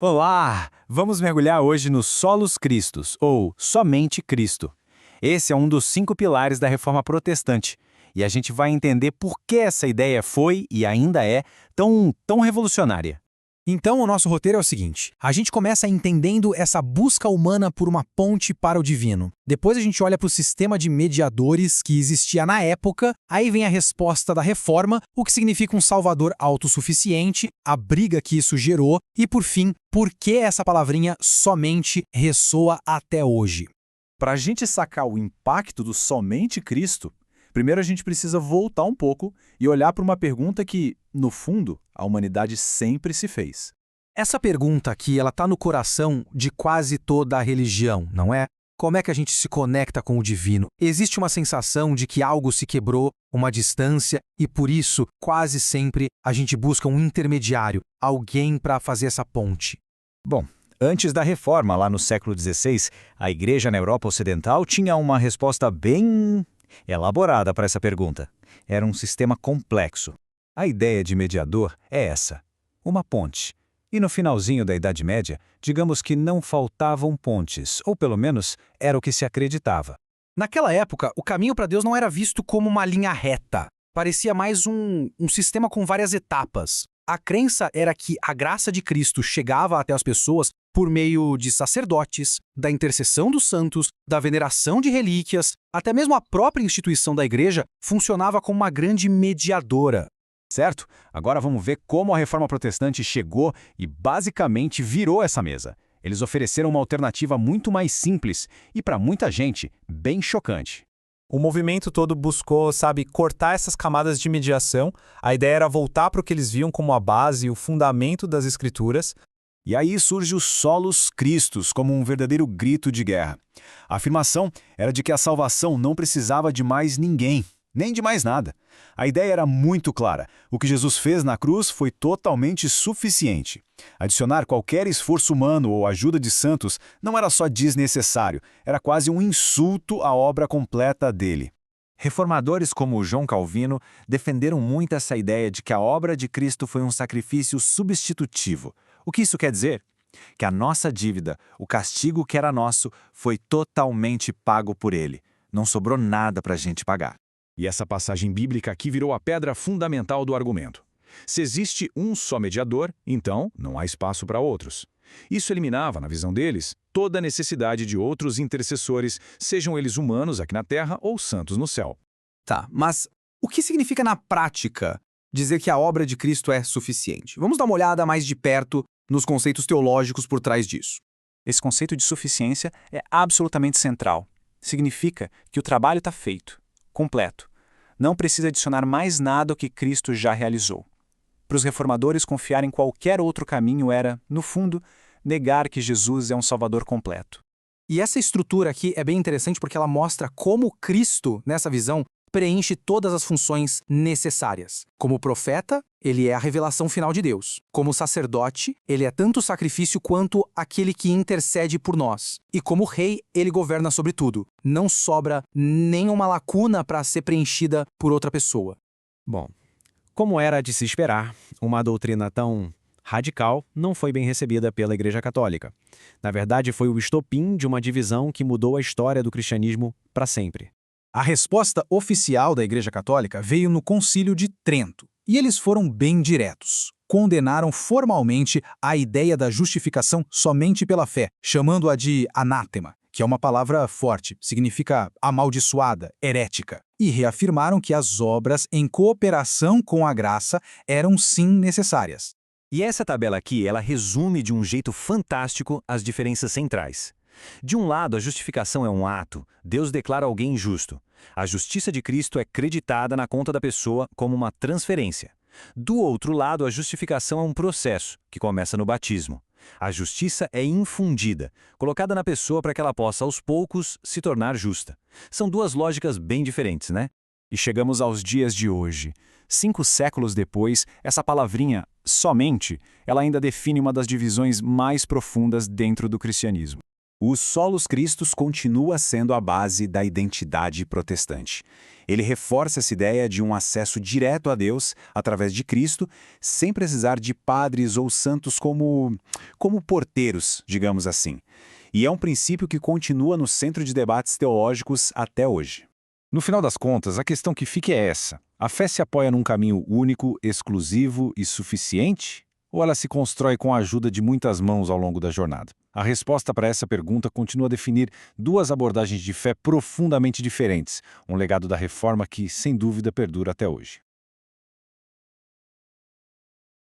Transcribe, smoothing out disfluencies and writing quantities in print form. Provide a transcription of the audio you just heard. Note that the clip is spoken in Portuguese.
Olá! Vamos mergulhar hoje no Solos Christus, ou Somente Cristo. Esse é um dos 5 pilares da Reforma Protestante, e a gente vai entender por que essa ideia foi e ainda é tão revolucionária. Então, o nosso roteiro é o seguinte: a gente começa entendendo essa busca humana por uma ponte para o divino. Depois a gente olha para o sistema de mediadores que existia na época, aí vem a resposta da reforma, o que significa um salvador autossuficiente, a briga que isso gerou e, por fim, por que essa palavrinha somente ressoa até hoje. Para a gente sacar o impacto do somente Cristo, primeiro a gente precisa voltar um pouco e olhar para uma pergunta que, no fundo, a humanidade sempre se fez. Essa pergunta aqui, ela está no coração de quase toda a religião, não é? Como é que a gente se conecta com o divino? Existe uma sensação de que algo se quebrou, uma distância, e por isso, quase sempre, a gente busca um intermediário, alguém para fazer essa ponte. Bom, antes da reforma, lá no século XVI, a Igreja na Europa Ocidental tinha uma resposta bem elaborada para essa pergunta. Era um sistema complexo. A ideia de mediador é essa: uma ponte. E no finalzinho da Idade Média, digamos que não faltavam pontes, ou pelo menos era o que se acreditava. Naquela época, o caminho para Deus não era visto como uma linha reta. Parecia mais um sistema com várias etapas. A crença era que a graça de Cristo chegava até as pessoas por meio de sacerdotes, da intercessão dos santos, da veneração de relíquias, até mesmo a própria instituição da igreja funcionava como uma grande mediadora. Certo? Agora vamos ver como a Reforma Protestante chegou e basicamente virou essa mesa. Eles ofereceram uma alternativa muito mais simples e, para muita gente, bem chocante. O movimento todo buscou, cortar essas camadas de mediação. A ideia era voltar para o que eles viam como a base e o fundamento das escrituras. E aí surge o Solos Christus como um verdadeiro grito de guerra. A afirmação era de que a salvação não precisava de mais ninguém, nem de mais nada. A ideia era muito clara. O que Jesus fez na cruz foi totalmente suficiente. Adicionar qualquer esforço humano ou ajuda de santos não era só desnecessário, era quase um insulto à obra completa dele. Reformadores como João Calvino defenderam muito essa ideia de que a obra de Cristo foi um sacrifício substitutivo. O que isso quer dizer? Que a nossa dívida, o castigo que era nosso, foi totalmente pago por ele. Não sobrou nada para a gente pagar. E essa passagem bíblica aqui virou a pedra fundamental do argumento. Se existe um só mediador, então não há espaço para outros. Isso eliminava, na visão deles, toda a necessidade de outros intercessores, sejam eles humanos aqui na Terra ou santos no céu. Tá, mas o que significa na prática dizer que a obra de Cristo é suficiente? Vamos dar uma olhada mais de perto nos conceitos teológicos por trás disso. Esse conceito de suficiência é absolutamente central. Significa que o trabalho está feito, completo. Não precisa adicionar mais nada ao que Cristo já realizou. Para os reformadores, confiar em qualquer outro caminho era, no fundo, negar que Jesus é um Salvador completo. E essa estrutura aqui é bem interessante porque ela mostra como Cristo, nessa visão, preenche todas as funções necessárias. Como profeta, ele é a revelação final de Deus. Como sacerdote, ele é tanto o sacrifício quanto aquele que intercede por nós. E como rei, ele governa sobre tudo. Não sobra nenhuma lacuna para ser preenchida por outra pessoa. Bom, como era de se esperar, uma doutrina tão radical não foi bem recebida pela Igreja Católica. Na verdade, foi o estopim de uma divisão que mudou a história do cristianismo para sempre. A resposta oficial da Igreja Católica veio no Concílio de Trento, e eles foram bem diretos. Condenaram formalmente a ideia da justificação somente pela fé, chamando-a de anátema, que é uma palavra forte, significa amaldiçoada, herética, e reafirmaram que as obras em cooperação com a graça eram sim necessárias. E essa tabela aqui, ela resume de um jeito fantástico as diferenças centrais. De um lado, a justificação é um ato. Deus declara alguém justo. A justiça de Cristo é creditada na conta da pessoa como uma transferência. Do outro lado, a justificação é um processo, que começa no batismo. A justiça é infundida, colocada na pessoa para que ela possa, aos poucos, se tornar justa. São duas lógicas bem diferentes, né? E chegamos aos dias de hoje. 5 séculos depois, essa palavrinha, somente, ela ainda define uma das divisões mais profundas dentro do cristianismo. O Solus Christus continua sendo a base da identidade protestante. Ele reforça essa ideia de um acesso direto a Deus através de Cristo, sem precisar de padres ou santos como porteiros, digamos assim. E é um princípio que continua no centro de debates teológicos até hoje. No final das contas, a questão que fica é essa. A fé se apoia num caminho único, exclusivo e suficiente? Ou ela se constrói com a ajuda de muitas mãos ao longo da jornada? A resposta para essa pergunta continua a definir duas abordagens de fé profundamente diferentes, um legado da Reforma que, sem dúvida, perdura até hoje.